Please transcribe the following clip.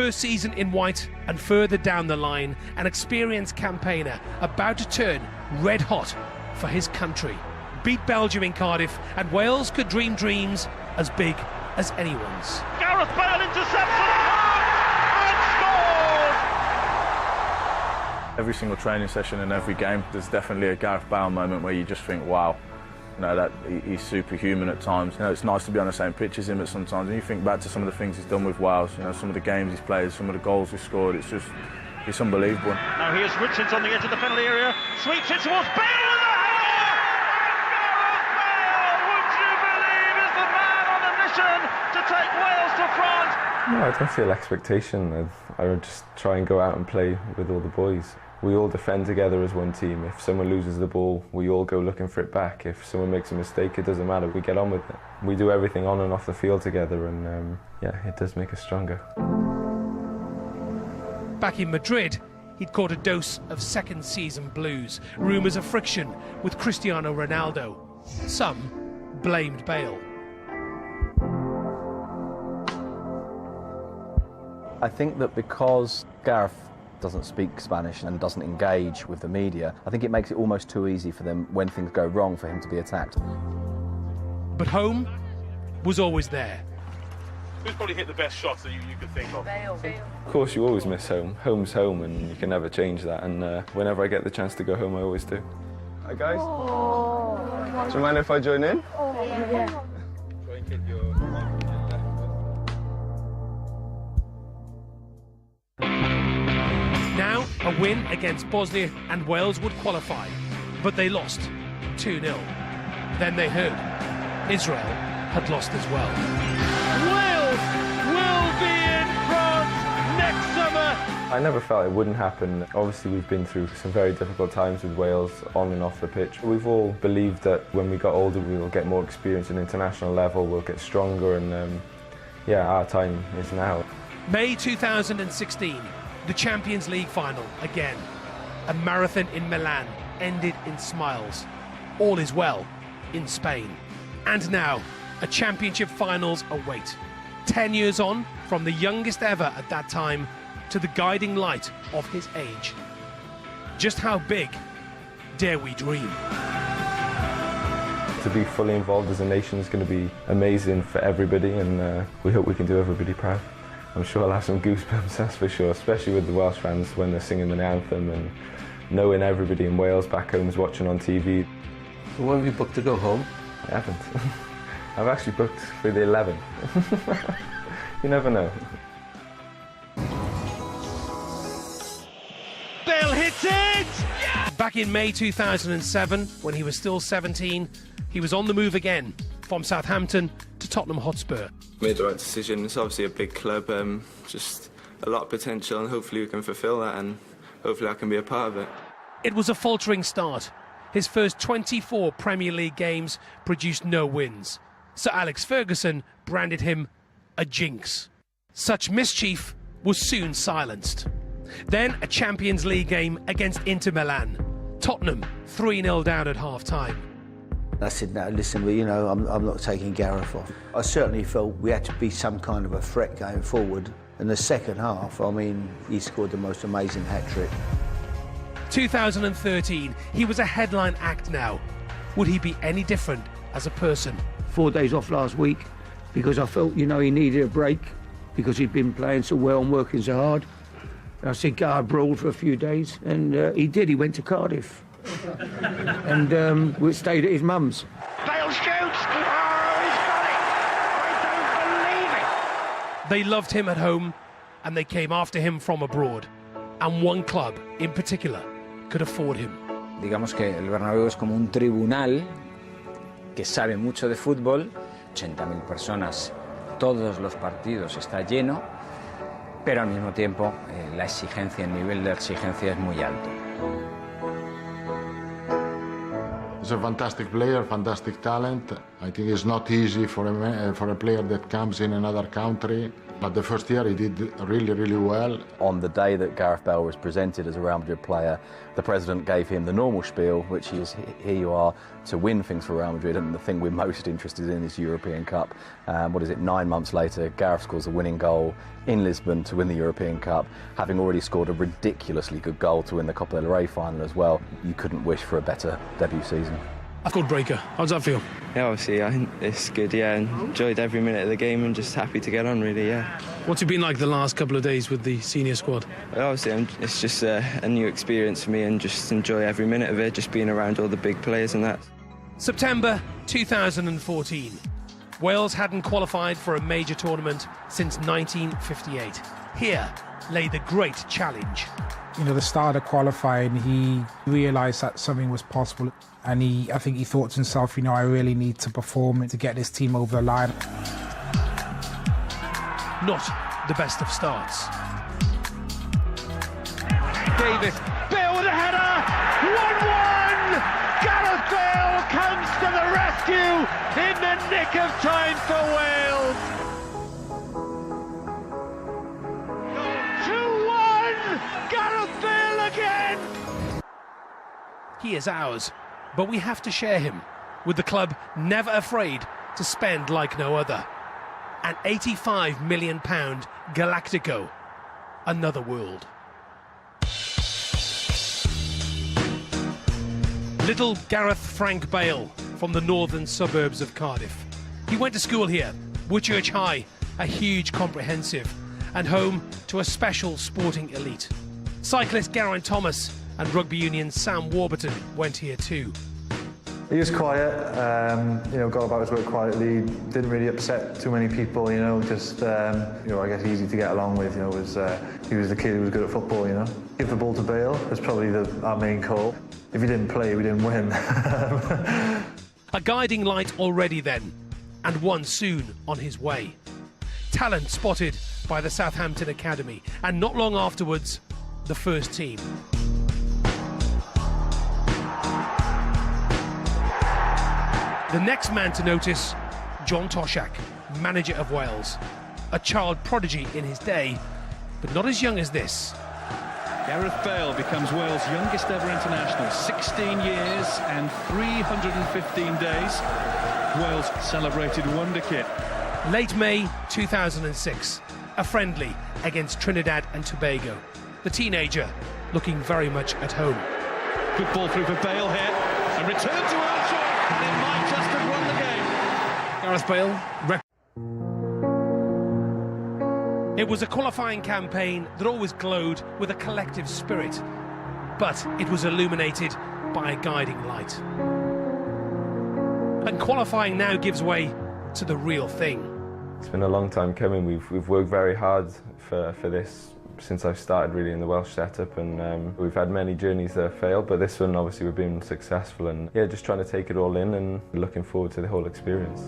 first season in white, and further down the line, an experienced campaigner about to turn red hot for his country. Beat Belgium in Cardiff, and Wales could dream dreams as big as anyone's. Gareth Bale intercepts and scores! Every single training session and every game, there's definitely a Gareth Bale moment where you just think, wow, you know, that he's superhuman at times. You know, it's nice to be on the same pitch as him, but sometimes when you think back to some of the things he's done with Wales, you know, some of the games he's played, some of the goals he's scored, it's unbelievable. Now here's Richards on the edge of the penalty area, sweeps it towards Bale with a header! And Gareth Bale, would you believe, is the man on a mission to take Wales to France? No, I don't feel expectation. I would just try and go out and play with all the boys. We all defend together as one team. If someone loses the ball, we all go looking for it back. If someone makes a mistake, it doesn't matter, we get on with it. We do everything on and off the field together, and yeah, it does make us stronger. Back in Madrid, he'd caught a dose of second season blues, rumours of friction with Cristiano Ronaldo. Some blamed Bale. I think that because Gareth doesn't speak Spanish and doesn't engage with the media, I think it makes it almost too easy for them when things go wrong for him to be attacked. But home was always there. Who's probably hit the best shots that you could think of? Of course, you always miss home. Home's home, and you can never change that. And whenever I get the chance to go home, I always do. Hi guys. Do you mind if I join in? Yeah. Now, a win against Bosnia and Wales would qualify, but they lost 2-0. Then they heard Israel had lost as well. Wales will be in France next summer! I never felt it wouldn't happen. Obviously, we've been through some very difficult times with Wales on and off the pitch. We've all believed that when we got older, we will get more experience at an international level, we'll get stronger, and yeah, our time is now. May 2016. The Champions League final again. A marathon in Milan ended in smiles. All is well in Spain. And now, a championship finals await. 10 years on, from the youngest ever at that time to the guiding light of his age. Just how big dare we dream? To be fully involved as a nation is going to be amazing for everybody, and we hope we can do everybody proud. I'm sure I'll have some goosebumps, that's for sure, especially with the Welsh fans when they're singing the anthem and knowing everybody in Wales back home is watching on TV. So when have you booked to go home? I haven't. I've actually booked for the 11th. You never know. Bale hits it! Yeah! Back in May 2007, when he was still 17, he was on the move again, from Southampton to Tottenham Hotspur. Made the right decision. It's obviously a big club, just a lot of potential, and hopefully we can fulfil that, and hopefully I can be a part of it. It was a faltering start. His first 24 Premier League games produced no wins. Sir Alex Ferguson branded him a jinx. Such mischief was soon silenced. Then a Champions League game against Inter Milan. Tottenham 3-0 down at half-time. I said, no, listen, you know, I'm not taking Gareth off. I certainly felt we had to be some kind of a threat going forward. In the second half, I mean, he scored the most amazing hat-trick. 2013, he was a headline act now. Would he be any different as a person? 4 days off last week because I felt, you know, he needed a break because he'd been playing so well and working so hard. I said, go abroad for a few days, and he did. He went to Cardiff. And we stayed at his mum's. Bale shoots! Oh, he's got it! I don't believe it! They loved him at home, and they came after him from abroad. And one club, in particular, could afford him. Digamos que el Bernabéu es como un tribunal que sabe mucho de fútbol, 80.000 personas, todos los partidos está lleno, pero al mismo tiempo la exigencia, el nivel de exigencia es muy alto. He's a fantastic player, fantastic talent. I think it's not easy for a player that comes in another country But the first year he did really, really well. On the day that Gareth Bale was presented as a Real Madrid player, the president gave him the normal spiel, which is, here you are to win things for Real Madrid, and the thing we're most interested in is European Cup. 9 months later, Gareth scores a winning goal in Lisbon to win the European Cup, having already scored a ridiculously good goal to win the Copa del Rey final as well. You couldn't wish for a better debut season. I've got breaker. How does that feel? Yeah, obviously, I think it's good, yeah, and enjoyed every minute of the game and just happy to get on, really, yeah. What's it been like the last couple of days with the senior squad? Obviously, it's just a new experience for me and just enjoy every minute of it, just being around all the big players and that. September 2014. Wales hadn't qualified for a major tournament since 1958. Here lay the great challenge. You know, the start of qualifying, he realised that something was possible, and I think he thought to himself, you know, I really need to perform to get this team over the line. Not the best of starts. Davis, Bale with a header, 1-1! Gareth Bale comes to the rescue in the nick of time for Wales. 2-1! Gareth Bale again! He is ours, but we have to share him with the club never afraid to spend like no other. An £85 million Galactico, another world. Little Gareth Frank Bale from the northern suburbs of Cardiff. He went to school here, Whitchurch High, a huge comprehensive, and home to a special sporting elite. Cyclist Geraint Thomas and rugby union Sam Warburton went here too. He was quiet, you know, got about his work quietly, didn't really upset too many people, you know, just, you know, I guess easy to get along with, you know, he was the kid who was good at football, you know. Give the ball to Bale was probably our main call. If he didn't play, we didn't win. A guiding light already then, and one soon on his way. Talent spotted by the Southampton Academy, and not long afterwards, the first team. The next man to notice, John Toshak, manager of Wales. A child prodigy in his day, but not as young as this. Gareth Bale becomes Wales' youngest ever international, 16 years and 315 days. Wales celebrated Wonder Kid. Late May 2006, a friendly against Trinidad and Tobago. The teenager looking very much at home. Good ball through for Bale here, and return to Archer, and it might just have won the game. Gareth Bale. It was a qualifying campaign that always glowed with a collective spirit, but it was illuminated by a guiding light. And qualifying now gives way to the real thing. It's been a long time coming. We've worked very hard for this since I started really in the Welsh setup, and we've had many journeys that have failed, but this one obviously we've been successful, and yeah, just trying to take it all in and looking forward to the whole experience.